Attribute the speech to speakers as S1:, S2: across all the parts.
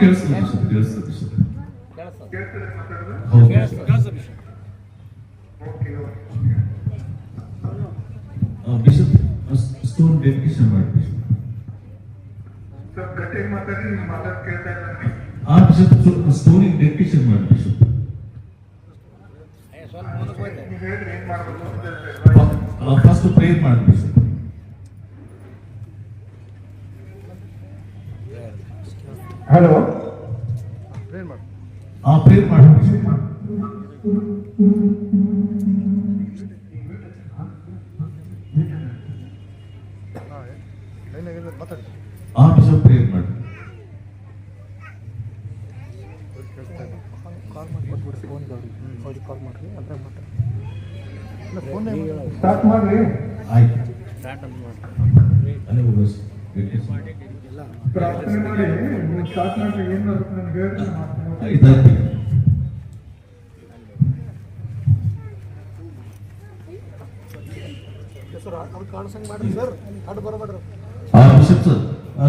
S1: ಕೇಳಿಸ್ತದೆ bishop stone dedication ಮಾಡಿ bishop ಸ್ಟೋನಿಗೆ dedication ಮಾಡಿ bishop first prayer ಮಾಡಿ ಬಿಷಪ್
S2: ಹಲೋ
S1: ಪ್ರೇಯರ್ ಮಾಡಿ ಬಿಷಪ್ ಬಿಷಪ್ ಪ್ರೇಯರ್ ಮಾಡಿ
S2: ಸ್ಟಾರ್ಟ್ ಮಾಡ್ರಿ.
S1: ಆಯ್ತು
S2: ಪ್ರಾರ್ಥನೆ ಮಾಡಿ ನೀವು ಸ್ಟಾರ್ಟ್ ಮಾಡ್ರಿ. ಏನ್ ಬರುತ್ತೆ ನನಗೆ
S1: ಆಯ್ತಾಯ್ತು ಬಿಷಪ್ ಸರ್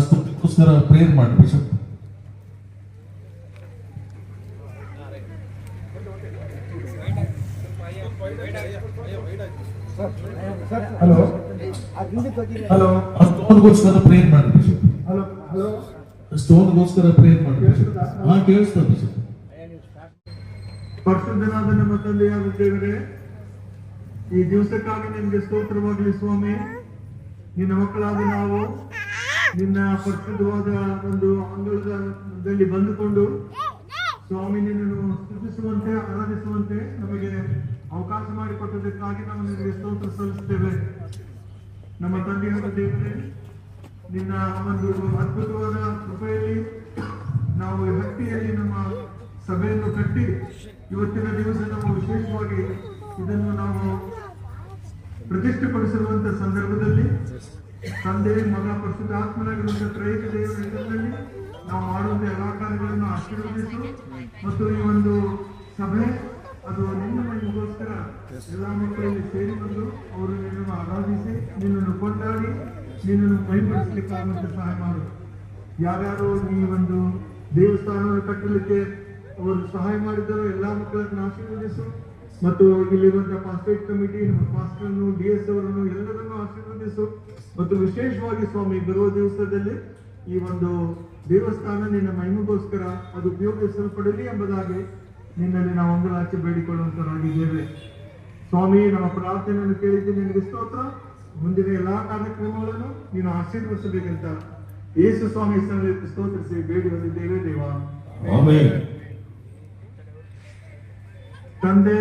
S1: ಸ್ತುತಿಗೋಸ್ಕರ ಪ್ರೇಯರ್ ಮಾಡಿ ಬಿಷಪ್
S2: ಹಲೋ ಹಲೋ
S1: ಸ್ಟೋನ್ಗೋಸ್ಕರ ಪ್ರೇಯರ್ ಮಾಡಿ ಬಿಷಪ್
S2: ಹಲೋ ಹಲೋ
S1: ಸ್ಟೋನ್ಗೋಸ್ಕರ ಪ್ರೇಯರ್ ಮಾಡಿ ಬಿಷಪ್ ಕೇಳಿಸ್ತದೆ ಬಿಷಪ್
S2: ಪರಿಶುದ್ಧನಾದ ನಮ್ಮ ತಂದೆಯಾದ ದೇವರೇ, ಈ ದಿವಸಕ್ಕಾಗಿ ನಿಮಗೆ ಸ್ತೋತ್ರವಾಗಲಿ ಸ್ವಾಮಿ. ನಿನ್ನ ಮಕ್ಕಳಾದ ನಾವು ನಿನ್ನ ಪರಿಶುದ್ಧವಾದ ಒಂದು ಅಂಗಳದಲ್ಲಿ ಬಂದುಕೊಂಡು ಸ್ವಾಮಿ ನಿನ್ನನ್ನು ಸ್ತುತಿಸುವಂತೆ ಆರಾಧಿಸುವಂತೆ ನಮಗೆ ಅವಕಾಶ ಮಾಡಿಕೊಟ್ಟದಕ್ಕಾಗಿ ನಾವು ನಿಮಗೆ ಸ್ತೋತ್ರ ಸಲ್ಲಿಸುತ್ತೇವೆ. ನಮ್ಮ ತಂದೆಯಾದ ದೇವರೇ, ನಿನ್ನ ಒಂದು ಅದ್ಭುತವಾದ ಕೃಪೆಯಲ್ಲಿ ನಾವು ಭಕ್ತಿಯಲ್ಲಿ ನಮ್ಮ ಸಭೆಯನ್ನು ಕಟ್ಟಿ ಇವತ್ತಿನ ದಿವಸ ನಾವು ವಿಶೇಷವಾಗಿ ಇದನ್ನು ನಾವು ಪ್ರತಿಷ್ಠೆಪಡಿಸಿರುವಂತ ಸಂದರ್ಭದಲ್ಲಿ ತಂದೆ ಮಗ ಪರಿಶುದ್ಧ ಆತ್ಮನಾಗಿರುವಂತಹ ತ್ರೈಕ ದೇವರ ಹೆಸರಿನಲ್ಲಿ ನಾವು ಮಾಡುವಂತ ಎಲ್ಲಾ ಕಾರ್ಯಗಳನ್ನು ಆಶೀರ್ವದಿಸು. ಮತ್ತು ಈ ಒಂದು ಸಭೆ ಅದು ನಿನ್ನ ಮನೆಗೋಸ್ಕರ ಎಲ್ಲಾ ಮಕ್ಕಳಲ್ಲಿ ಸೇರಿ ಬಂದು ಅವರು ನಿನ್ನನ್ನು ಆರಾಧಿಸಿ ನಿನ್ನನ್ನು ಕೊಂಡಾಡಿ ನಿನ್ನನ್ನು ಮೈಪಡಿಸಲಿಕ್ಕಾಗುವಂತೆ ಸಹಾಯ ಮಾಡು. ಯಾರ್ಯಾರು ಈ ಒಂದು ದೇವಸ್ಥಾನವನ್ನು ಕಟ್ಟಲಿಕ್ಕೆ ಅವರು ಸಹಾಯ ಮಾಡಿದರು ಎಲ್ಲಾ ಮಕ್ಕಳನ್ನು ಆಶೀರ್ವದಿಸು. ಮತ್ತು ಇಲ್ಲಿರುವಂತಹ ಪಾಸ್ಟೇಟ್ ಕಮಿಟಿ, ನಮ್ಮ ಪಾಸ್ಟರ್ನು, DS ಅವರನ್ನು ಎಲ್ಲರನ್ನು ಆಶೀರ್ವದಿಸು. ಮತ್ತು ವಿಶೇಷವಾಗಿ ಸ್ವಾಮಿ ಬರುವ ದಿವಸದಲ್ಲಿ ಈ ಒಂದು ದೇವಸ್ಥಾನ ನಿನ್ನ ಮಹಿಮೆಗೋಸ್ಕರ ಅದು ಉಪಯೋಗಿಸಲ್ಪಡಲಿ ಎಂಬುದಾಗಿ ನಿನ್ನಲ್ಲಿ ನಾವು ಅಂಗಲಾಚೆ ಬೇಡಿಕೊಳ್ಳುವಂತರಾಗಿದ್ದೇವೆ ಸ್ವಾಮಿ. ನಮ್ಮ ಪ್ರಾರ್ಥನೆಯನ್ನು ಕೇಳಿದ್ದು ನಿನಗೆ ಸ್ತೋತ್ರ. ಮುಂದಿನ ಎಲ್ಲಾ ಕಾರ್ಯಕ್ರಮಗಳನ್ನು ನೀನು ಆಶೀರ್ವದಿಸಬೇಕಂತ ಯೇಸು ಸ್ವಾಮಿ ಹೆಸರಲ್ಲಿ ಸ್ತೋತ್ರಿಸಿ ಬೇಡಿ ಬಂದಿದ್ದೇವೆ ದೇವ. ತಂದೆ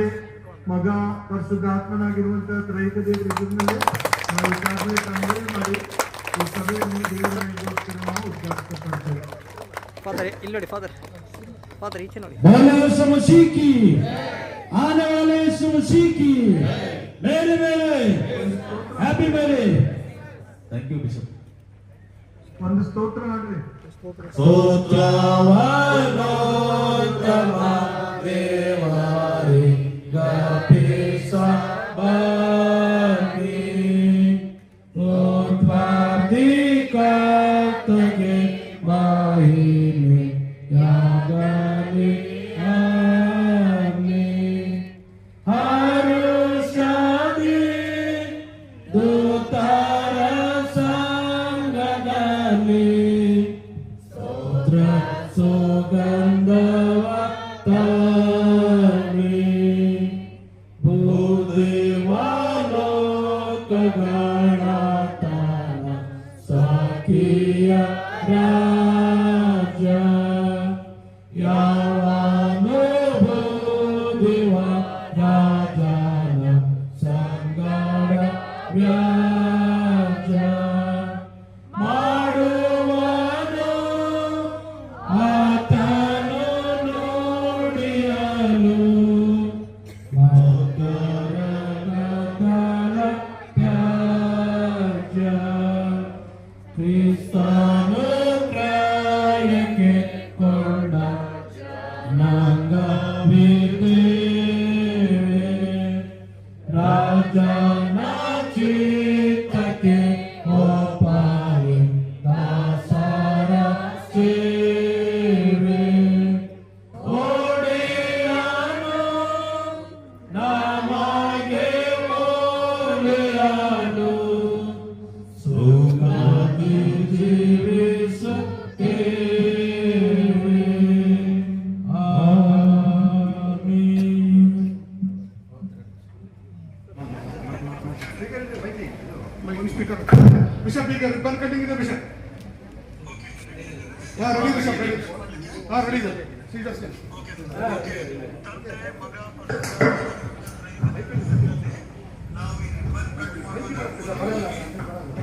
S2: ಮಗ ಪರಿಶುದ್ಧಾತ್ಮನಾಗಿರುವಂತಹ ತ್ರೈಕ ದೇವರ ಹೆಸರಿನಲ್ಲಿ ನಾವು ಸಭೆ ತಂದೆ ಮಾಡಿ ಈ ಸಭೆಯನ್ನು ದೇವರಿಗೋಸ್ಕರ ನಾವು ಉದ್ಘಾಟಿಸಲ್ಪಡ್ತೇವೆ.
S3: फादर नीचे नोड़ी
S4: यीशु मसीह की आने वाले यीशु मसीह की मेरे हैप्पी मेरे
S1: ಥ್ಯಾಂಕ್ ಯು ಬಿಷಪ್.
S2: ಒಂದು ಸ್ತೋತ್ರ ಮಾಡ್ರಿ.
S4: ಸ್ತೋತ್ರವನ್ನು ದೇವರೇ ಗಪಿಸ ಬನ್ನಿ ಉತ್ಪಾದಿಕತೆಗೆ ಮಹಿಮೆ ಯಾಗಲಿ ಆಗಲಿ ಹರುಷದಿ ದೂತರ ಸಂಗದಲ್ಲಿ ಸ್ತೋತ್ರ ಸುಗಂಧವ ತನ್ನಿ ಭೂದೇವಾಲೋಕಗಣತನ ಸಖಿಯ ರಾಜ ಯಾವನು ಭೂದೇವ ರಾಜನ ಸಂಗಡ ವ್ಯಾಜ ಮಾಡುವನು ಆತನು ನುಡಿಯಲು ಮಕರ ತ್ಯಾಜ್ಯ ಕ್ರಿಸ್ತನು ಪ್ರಾಯಕ್ಕೆ ಕೊಂಡ ನಂಗವಿದ್ದೇವೆ ರಾಜನ ಸಭೆಯನ್ನು ಸುಖವಾಗಿ ಜೀವಿಸುತ್ತೇವೆ.
S2: Speaker, Bishop, ribbon cutting is the Bishop. Yeah, ready, Bishop, ready. Ready, sir. See the same.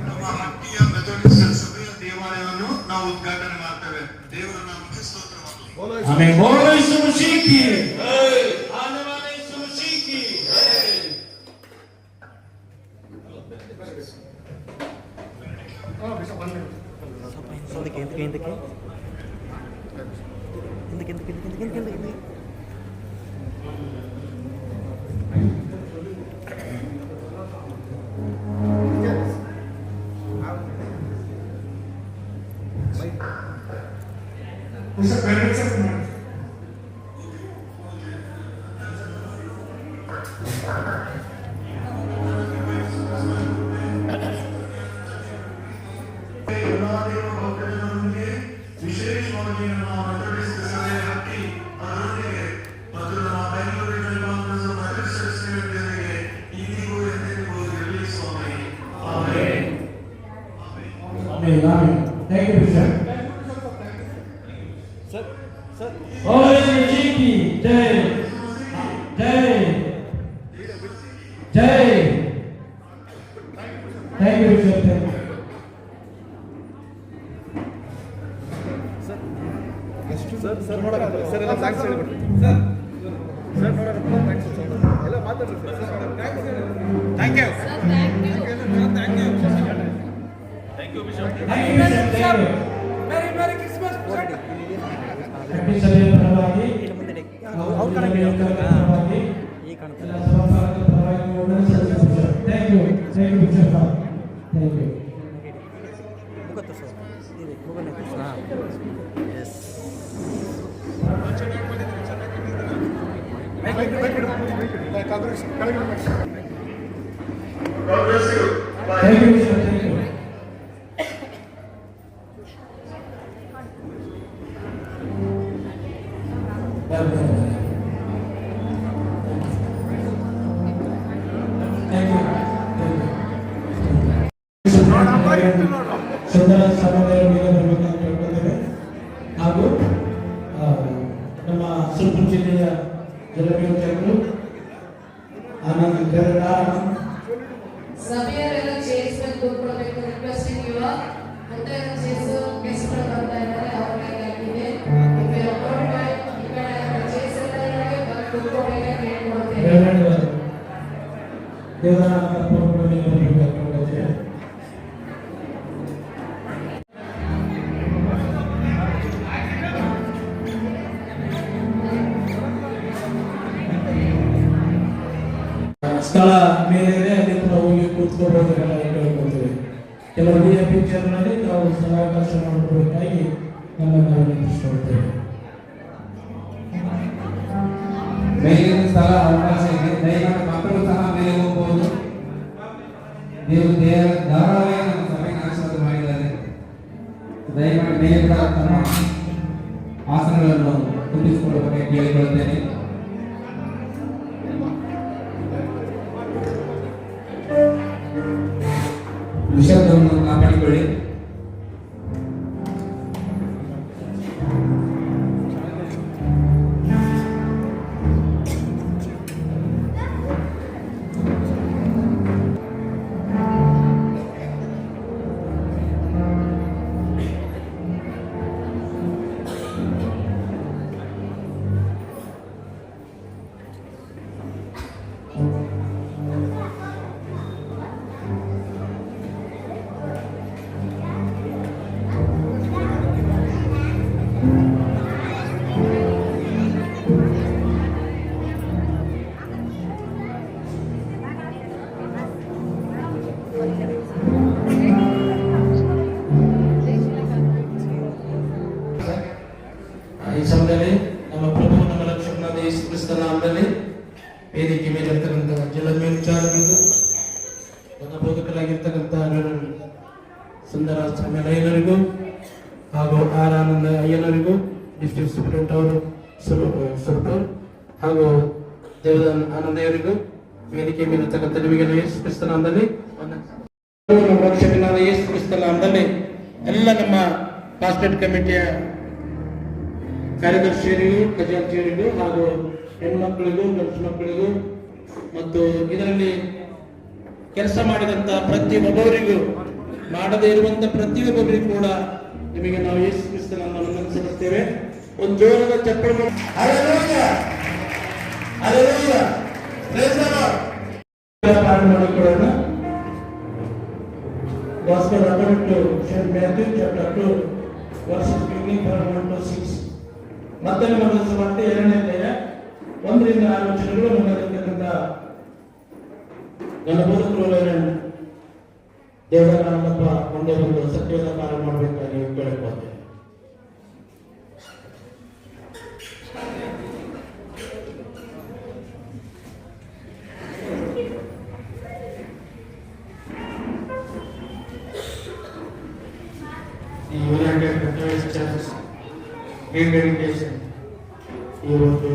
S3: ನಮ್ಮ ಹಟ್ಟಿಯ ಮೆಥೋಡಿಸ್ಟ್ ಸಭೆಯ ದೇವಾಲಯವನ್ನು ನಾವು ಉದ್ಘಾಟನೆ ಮಾಡ್ತೇವೆ. ದೇವರ ನಾಮಕ್ಕೆ ಸ್ತೋತ್ರವಾಗಲಿ.
S4: ಆಮೆನ್. ಬೋಲೋ ಯೇಸು ಮಸೀಹ್ ಕಿ ಜೈ. ಆನೆ ವಾಲೆ ಯೇಸು ಮಸೀಹ್ ಕಿ ಜೈ.
S2: Bishop, very good, sir.
S3: ವಿಶೇಷವಾಗಿ ನಮ್ಮ ಮೆಥೋಡಿಸ್ಟ್ ಸಭೆಯ ಹಟ್ಟಿ ಅದರೊಂದಿಗೆ ಮತ್ತು ನಮ್ಮ ಬೆಂಗಳೂರಿನಲ್ಲಿ ಕಾಂಗ್ರೆಸ್ ಮೆಥೋಡಿಸ್ಟ್ ಸೇವೆಗಳಿಗೆ ಇಂದಿಗೂ ಎಂದೆಂದಿಗೂ ಇರಲಿ ಸ್ವಾಮಿ. Amen.
S4: Amen. Amen. Thank you bishop. ಬೋಲೋ ಯೇಸು ಮಸೀಹ್ ಕಿ ಜೈ. ಜೈ. ಜೈ. Thank you bishop. Thank you.
S5: Sir ನೋಡಕ್ಕೆ ಸರ್ ಎಲ್ಲ ಥ್ಯಾಂಕ್ಸ್ ಹೇಳ್ಬಿಡಿ ಸರ್ ನೋಡಕ್ಕೆ ಥ್ಯಾಂಕ್ಸ್ ಎಲ್ಲ ಮಾತಾಡ್ರಿ sir thank you
S2: Merry Christmas, Bishop.
S4: Hatti ಸಭೆಯ ಪರವಾಗಿ ಪರವಾಗಿ ಎಲ್ಲ ಸಭಾಪಾಲಕರ ಪರವಾಗಿ ವಂದನೆ ಸಲ್ಲಿಸುತ್ತೇವೆ. Thank you bishop. Thank you.
S2: Congress ಕೆಳಗೆ
S3: God bless you. Bye.
S4: Thank you bishop. Thank you. ಸುಂದರ ಸಮುದಾಯಗಳಿಗೆ ಬರಬೇಕಂತ ಕೇಳ್ಕೊತೇವೆ. ಹಾಗೂ ನಮ್ಮ ಸುಲ್ಪುರ ಜಿಲ್ಲೆಯ ಜಲವಿದ್ಯುತ್ತರು ಆನಂದ್ ಗರಡ
S6: ಸಭೆಯವರೆಲ್ಲ ಚೇರ್ಸ್ ಮೇಲೆ ಕೂತ್ಕೊಳ್ಬೇಕು. ರಿಕ್ವೆಸ್ಟಿಂಗ್ ಯುವರ್ ಅಂತ ಚೇರ್ಸ್ ಗೆಸ್ಟ್ ಬರ್ತಾ ಇದ್ದಾರೆ, ಅವ್ರಿಗೆ ಆಗಿದೆ. ಈ ಕಡೆ ಚೇರ್ಸ್ ಎಲ್ಲ ಇದ್ದಾರೆ, ಬಂದು ಕೂತ್ಕೊಳ್ಬೇಕು ಕೇಳ್ಕೊಳ್ತೇವೆ.
S4: ದೇವರ ಕರ್ಕೊಂಡು ಬರಬೇಕು. ಸ್ಥಳ ಮೇಲಿದೆ, ಅಲ್ಲಿ ಕೂಡ ಹೋಗಿ ಕೂತ್ಕೊಳ್ಬೋದೆಲ್ಲ ಹೇಳ್ಕೊಳ್ತೇವೆ. ಕೆಲವು ಪಿಕ್ಚರ್ನಲ್ಲಿ ನಾವು ಸ್ಥಳಾವಕಾಶ ಮಾಡಿಕೊಡ್ಬೇಕಾಗಿ ನಮ್ಮನ್ನು ವಿನಂತಿಸಿಕೊಳ್ತೇವೆ.
S7: ಮೇಲಿನ ಸ್ಥಳ ಅವಕಾಶ ಇದೆ, ದಯಮಾಡಿ ಮಕ್ಕಳು ಸಹ ಮೇಲೆ ಹೋಗಬಹುದು. ದೇವರು ಧಾರಾವಾಹಿ ನಮ್ಮ ಸಭೆಗೆ ಆಶೀರ್ವಾದ ಮಾಡಿದ್ದಾರೆ. ದಯಮಾಡಿ ಮೇಲೆ ಕೂಡ ತಮ್ಮ ಆಸನಗಳನ್ನು ತುಂಬಿಸಿಕೊಳ್ಳುವಂತೆ ಕೇಳಿಕೊಳ್ಳುತ್ತೇನೆ. ನಿಶಬ್ದವನ್ನು ಕಾಪಾಡಿಕೊಳ್ಳಿ.
S4: ಆಗಿರ್ತಕ್ಕಂಥ ಸುಂದರ ಸ್ವಾಮಿಯಲ್ಲರಿಗೂ ಹಾಗೂ ಆರ್ ಆನಂದ ಅಯ್ಯನವರಿಗೂ ಡಿಸ್ಟ್ರಿಕ್ಟ್ ಸೂಪ್ರೆಂಟ್ ಅವರು ಸುರ್ಪೂರ್ ಹಾಗೂ ದೇವದಾನ್ ಆನಂದಯವರಿಗೂ ವೇದಿಕೆ ಮೇಲಿರ್ತಕ್ಕಂಥ ನಿಮಗೆಲ್ಲ ಯೇಸು ಕ್ರಿಸ್ತನ ನಾಮದಲ್ಲಿ ರಕ್ಷಕನಾದ ಯೇಸು ಕ್ರಿಸ್ತನ ನಾಮದಲ್ಲಿ ಎಲ್ಲ ನಮ್ಮ ಪಾಸ್ಟೇಟ್ ಕಮಿಟಿಯ ಕಾರ್ಯದರ್ಶಿಯರಿಗೂ ಖಜಾಂಚಿಯರಿಗೂ ಹಾಗೂ ಹೆಣ್ಮಕ್ಕಳಿಗೂ ಗಂಡು ಮಕ್ಕಳಿಗೂ ಮತ್ತು ಇದರಲ್ಲಿ ಕೆಲಸ ಮಾಡಿದಂಥ ಪ್ರತಿಯೊಬ್ಬರಿಗೂ ಮಾಡದೇ ಇರುವಂತ ಪ್ರತಿಯೊಬ್ಬರಿಗೂ ಕೂಡ ನಿಮಗೆ ನಾವು ಯೇಸು ಕ್ರಿಸ್ತನ ನಾಮವನ್ನು ಸಲ್ಲಿಸುತ್ತೇವೆ. ಒಂದು ಜೋರದ ಚಪ್ಪಳೆ ಮಾಡಿಕೊಳ್ಳೋಣ. Gospel according to Saint Matthew chapter 2 verses beginning from 1 to 6. ಮತ್ತೊಮ್ಮೆ ಮೊದಲ ಸುವಾರ್ತೆ 2ನೇ ಅಧ್ಯಾಯ 1 ರಿಂದ 6 ವಚನಗಳು ನಮ್ಮಲ್ಲಿರ್ತಕ್ಕಂಥ ಗಣಬೋಧಕರು ದೇವರ ನಾಮಪ್ಪ ಒಂದೇ ಒಂದು ಸತ್ಯದ ಕಾರ್ಯ ಮಾಡಬೇಕಾಗಿ ಕೇಳಿಕೊಳ್ಳುತ್ತೇವೆ.
S2: The United Methodist Church rededication ಇವತ್ತು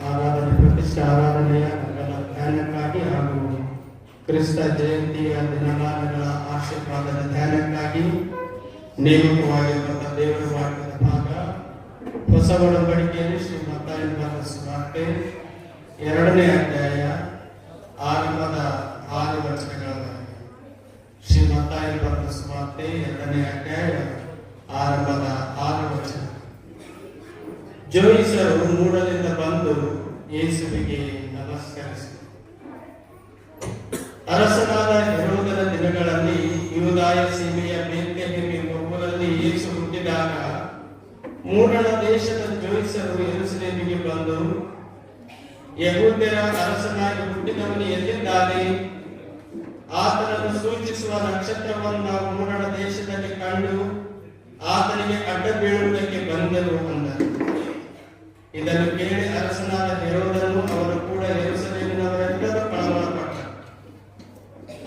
S2: ಆರಾಧನೆ ಪ್ರತಿಷ್ಠೆ ಆರಾಧನೆಯ ಧ್ಯಾನಕ್ಕಾಗಿ ಹಾಗೂ ಕ್ರಿಸ್ತ ಜಯಂತಿಯ ದಿನಮಾನಗಳ ಆಶೀರ್ವಾದದ ಧ್ಯಾನಕ್ಕಾಗಿ ನೇಮಕವಾಗಿರುವಂತಹ ದೇವರ ವಾಕ್ಯದ ಭಾಗ ಹೊಸ ಒಡಂಬಡಿಕೆಯಲ್ಲಿ ಶ್ರೀ ಮತ್ತಾಯನ ಬರೆದ ಸುವಾರ್ತೆ 2ನೇ ಅಧ್ಯಾಯ ಆರಂಭದ 6 ವಚನಗಳವರೆಗೆ. ಶ್ರೀ ಮತ್ತಾಯನ ಬರೆದ ಸುವಾರ್ತೆ 2ನೇ ಅಧ್ಯಾಯ ಆರಂಭದ 6 ವಚನ. ಜೋಯಿಸರು ಮೂಡಲಿಂದ ಬಂದು ಯೇಸುವಿಗೆ ನಮಸ್ಕರಿಸಿದರು. ಅರಸನಾದ ಹೆರೋದನ ದಿನಗಳಲ್ಲಿ ಯೂದಾಯ ಸೀಮೆಯ ಬೇತ್ಲೆಹೇಮ್ ಎಂಬ ಊರಲ್ಲಿ ಯೇಸು ಹುಟ್ಟಿದಾಗ ಮೂಡಣ ದೇಶದ ಜೋಯಿಸರು ಯೆರೂಸಲೇಮಿಗೆ ಬಂದು, ಯೆಹೂದ್ಯರ ಅರಸನಾಗಿ ಹುಟ್ಟಿದವನು ಎಲ್ಲಿದ್ದಾನೆ? ಆತನನ್ನು ಸೂಚಿಸುವ ನಕ್ಷತ್ರವನ್ನು ನಾವು ಮೂಡಣ ದೇಶದಲ್ಲಿ ಕಂಡು ಆತನಿಗೆ ಅಡ್ಡ ಬೀಳುವುದಕ್ಕೆ ಬಂದೆವು ಅಂದರು. ಇದನ್ನು ಕೇಳಿ ಅರಸನಾದ ಹೆರೋದನು ಅವರು ಕೂಡ ಯೆರೂಸಲೇಮಿನವರೆಲ್ಲರೂ ಕಳವಳಪಟ್ಟರು.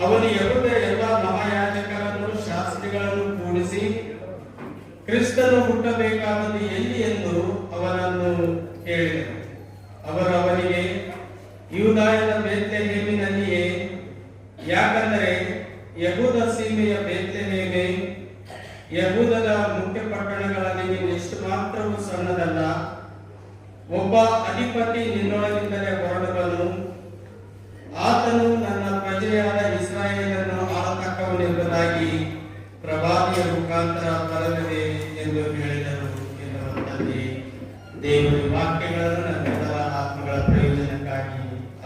S2: ಅವನು ಯೆಹೂದ್ಯರ ಎಲ್ಲ ಮಹಾಯಾಜಕರನ್ನು ಶಾಸ್ತ್ರಿಗಳನ್ನು ಕೂಡಿಸಿ ಕ್ರಿಸ್ತನು ಹುಟ್ಟಬೇಕಾದದ್ದು ಎಲ್ಲಿ ಎಂದು ಅವನನ್ನು ಕೇಳಿದರು. ಅವರು ಅವನಿಗೆ, ಯೂದಾಯದ ಬೇತ್ಲೆಹೇಮಿನಲ್ಲಿಯೇ, ಯಾಕಂದರೆ ಯಹೂದ ಸೀಮೆಯ ಬೇತ್ಲೆಹೇಮೇ, ಯಹೂದದ ಮುಖ್ಯ ಪಟ್ಟಣಗಳಲ್ಲಿ ನೀನು ಎಷ್ಟು ಮಾತ್ರವೂ ಸಣ್ಣದಲ್ಲ. ಒಬ್ಬ ಅಧಿಪತಿ ನಿನ್ನೊಳಗಿಂದಲೇ ಹೊರಡುವನು. ಆತನು ನನ್ನ ಪ್ರಜೆಯಾದ ಇಸ್ರಾಯೇಲನ್ನು ಆಳತಕ್ಕವನೆಂಬುದಾಗಿ ಪ್ರವಾದಿಯ ಮುಖಾಂತರ ಬರಲಿದೆ ಎಂದು ಹೇಳಿದರು ಎನ್ನುವಂಥಲ್ಲಿ ದೇವರ ವಾಕ್ಯಗಳನ್ನು ನಮ್ಮೆಲ್ಲರ ಆತ್ಮಗಳ ಪ್ರಯೋಜನಕ್ಕಾಗಿ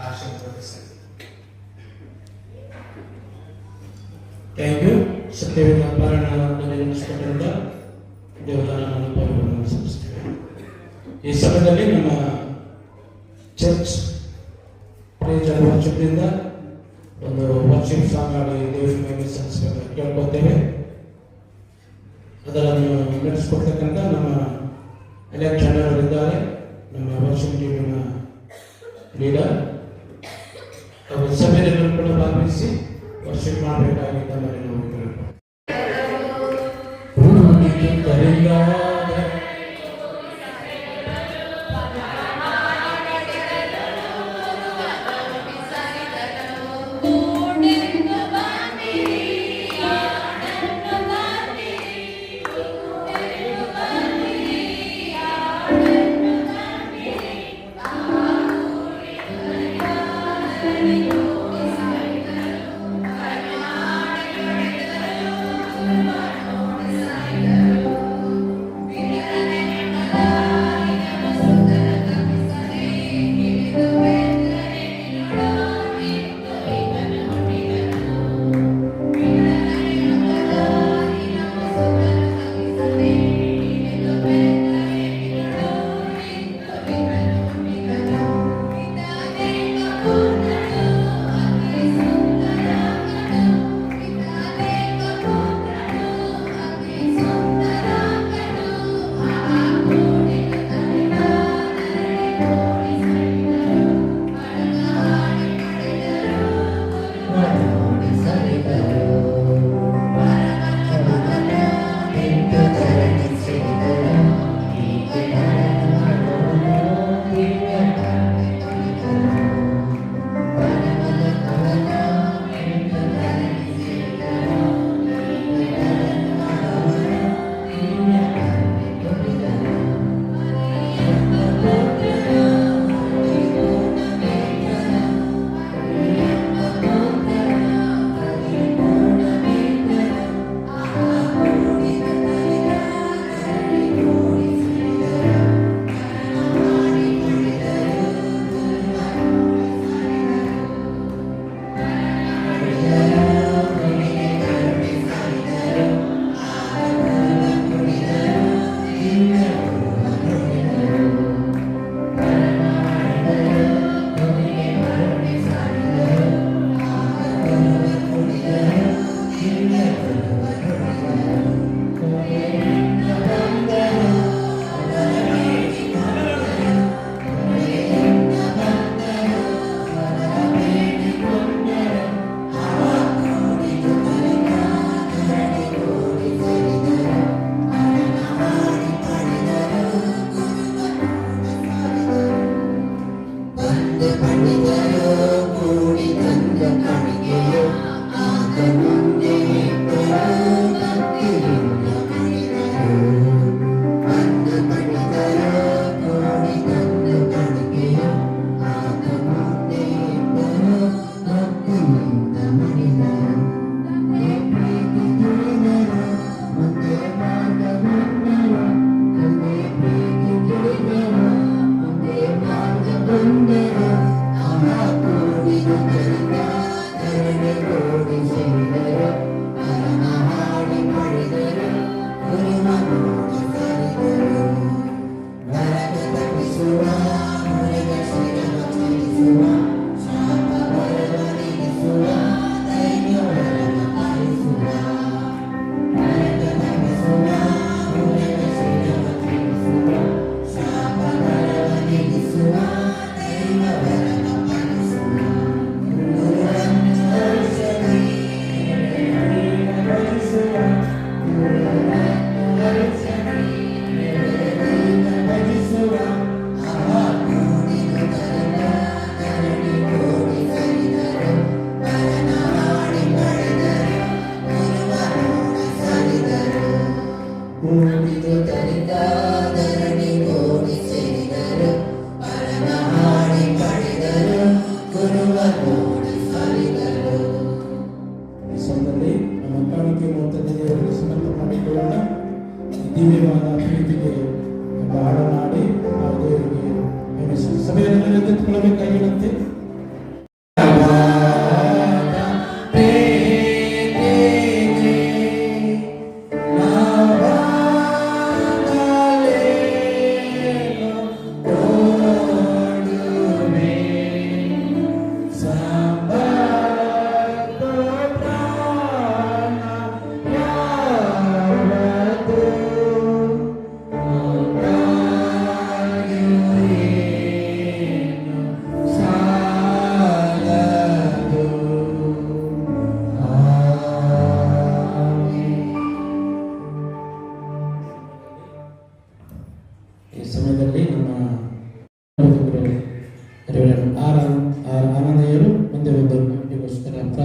S2: ಆಶೀರ್ವದಿಸಲಿ.
S4: Thank you. ಸತ್ಯವೇದ ಪಾರಾಯಣವನ್ನು ನಿರ್ಮಿಸಿಕೊಂಡಿರುವ ದೇವರ ನಾಮವನ್ನು ಸಲ್ಲಿಸುತ್ತೇವೆ. ಈ ಸಮಯದಲ್ಲಿ ನಮ್ಮ ಚರ್ಚ್ ಪ್ರೇಜ್ ಅಂಡ್ ವರ್ಷದಿಂದ ಒಂದು ವರ್ಷಿಪ್ ಸಾಂಗ್ ಆಡಿ ದೇವರಿಗೆ ಸಲ್ಲಿಸಬೇಕು ಕೇಳ್ಕೊತೇವೆ. ಅದನ್ನು ನಡೆಸಿಕೊಡ್ತಕ್ಕಂಥ ನಮ್ಮ ಎಲೆಕ್ಟ್ರಾನ್ ಅವರಿದ್ದಾರೆ, ನಮ್ಮ ವರ್ಷಿಪ್ ಟೀಮಿನ ಲೀಡರ್. ಅವರು ಸಭೆಯಲ್ಲಿ ಕೂಡ ಭಾಗವಹಿಸಿ ವರ್ಷಿಪ್ ಮಾಡಬೇಕಾಗಿ ತಮ್ಮಲ್ಲಿ ನಾವು
S6: Thank you.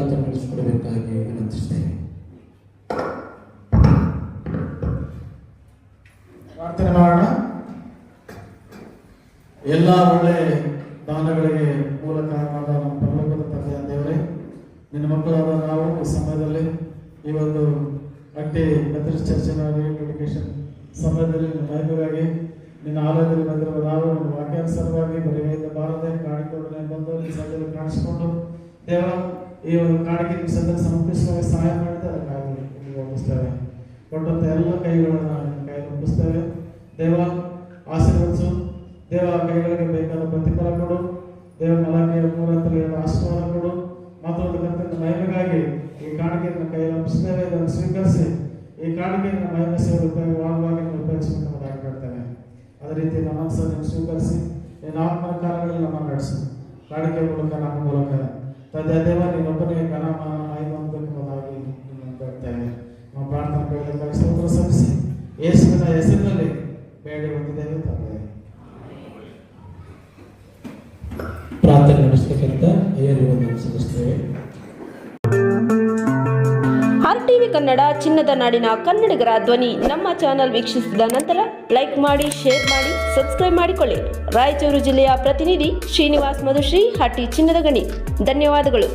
S4: ಪ್ರಾರ್ಥನೆ ನಡೆಸಿಕೊಡಬೇಕಾಗಿ ವಿನಂತಿಸ್ತೇವೆ.
S8: ಪ್ರಾರ್ಥನೆ ಮಾಡೋಣ. ಎಲ್ಲ ಒಳ್ಳೆ ದಾನಗಳಿಗೆ ಮೂಲ ಕಾರಣವಾದ ನಮ್ಮ ಪರಲೋಕದ ತಂದೆಯ ದೇವರೇ, ನಿನ್ನ ಮಕ್ಕಳಾದ ನಾವು ಈ ಸಮಯದಲ್ಲಿ ಈ ಒಂದು ಅಡ್ಡಿ ಮೆಥಡಿಸ್ಟ್ ಚರ್ಚಿನ ಎಜುಕೇಶನ್ ಸಮಯದಲ್ಲಿ ನಿನ್ನ ಮಹಿಮೆಗಾಗಿ ನಿನ್ನ ಆಲಯದಲ್ಲಿ ಬಂದಿರುವ ನಾವು ನಿನ್ನ ವಾಕ್ಯಾನುಸಾರವಾಗಿ ಬರೆಯಿಂದ ಬಾರದೆ ಕಾಣಿಕೊಂಡನೆ ಬಂದು ಈ ಸಮಯದಲ್ಲಿ ಕಾಣಿಸಿಕೊಂಡು ದೇವ ಈ ಒಂದು ಕಾಣಿಕೆ ನಿಮ್ಮ ಸಂದರ್ಭ ಸಮರ್ಪಿಸುವಾಗ ಸಹಾಯ ಮಾಡಿದೆ ಅದಕ್ಕಾಗಿ ನಿಮಗೆ ಒಪ್ಪಿಸ್ತೇವೆ. ಕೊಟ್ಟಂತ ಎಲ್ಲ ಕೈಗಳನ್ನು ನಿನ್ನ ಕೈಯಲ್ಲಿ ಒಪ್ಪಿಸ್ತೇವೆ. ದೇವ ಆಶೀರ್ವದಿಸು. ದೇವ ಕೈಗಳಿಗೆ ಬೇಕಾದ ಪ್ರತಿಫಲ ಕೊಡು. ದೇವ ಮಲಾಖಿಯ ಮೂಲಕ ಆಶೀರ್ವಾದ ಕೊಡು. ಮಾತಾಡೋದು ಕರ್ತನ ಮಹಿಮೆಗಾಗಿ ಈ ಕಾಣಿಕೆಯನ್ನು ಕೈಯಲ್ಲಿ ಒಪ್ಪಿಸ್ತೇವೆ. ಇದನ್ನು ಸ್ವೀಕರಿಸಿ ಈ ಕಾಣಿಕೆಯನ್ನು ಮಹಿಮೆ ಸೇವೆ ಉಪಯೋಗವಾಗಿ ಉಪಯೋಗಿಸಬೇಕಾಗಿ ಕಾಡ್ತೇವೆ. ಅದೇ ರೀತಿ ನಮ್ಮ ಮನಸ್ಸನ್ನು ಸ್ವೀಕರಿಸಿ ನಿನ್ನ ಆತ್ಮನ ಕಾರ್ಯಗಳಲ್ಲಿ ನಮ್ಮನ್ನು ನಡೆಸು. ಕಾಣಿಕೆ ಮೂಲಕ ನಮ್ಮ ಮೂಲಕ ತಂದೆ ದೇವ ನೀನೊಬ್ಬನೇ ಘನಮಾನ ಮಹಿಮೆಂಬುದಾಗಿ ನಿಮ್ಮನ್ನು ಬೇಡ್ತೇವೆ. ನಮ್ಮ ಪ್ರಾರ್ಥನೆ ಕೇಳಿದಾಗ ಸ್ತೋತ್ರ ಸಲ್ಲಿಸಿ ಯೇಸುವಿನ ಹೆಸರಿನಲ್ಲಿ ಬೇಡಿ ಹೊಂದಿದ್ದೇವೆ ತಂದೆ.
S4: ಪ್ರಾರ್ಥನೆ ನಡೆಸಬೇಕಂತ ಅಯ್ಯರಿವನ್ನು ಸಲ್ಲಿಸ್ತೇವೆ.
S9: RTV ಕನ್ನಡ ಚಿನ್ನದ ನಾಡಿನ ಕನ್ನಡಿಗರ ಧ್ವನಿ ನಮ್ಮ ಚಾನೆಲ್ ವೀಕ್ಷಿಸಿದ ನಂತರ ಲೈಕ್ ಮಾಡಿ, ಶೇರ್ ಮಾಡಿ, ಸಬ್ಸ್ಕ್ರೈಬ್ ಮಾಡಿಕೊಳ್ಳಿ. ರಾಯಚೂರು ಜಿಲ್ಲೆಯ ಪ್ರತಿನಿಧಿ ಶ್ರೀನಿವಾಸ್ ಮಧುಶ್ರೀ, ಹಟ್ಟಿ ಚಿನ್ನದ ಗಣಿ. ಧನ್ಯವಾದಗಳು.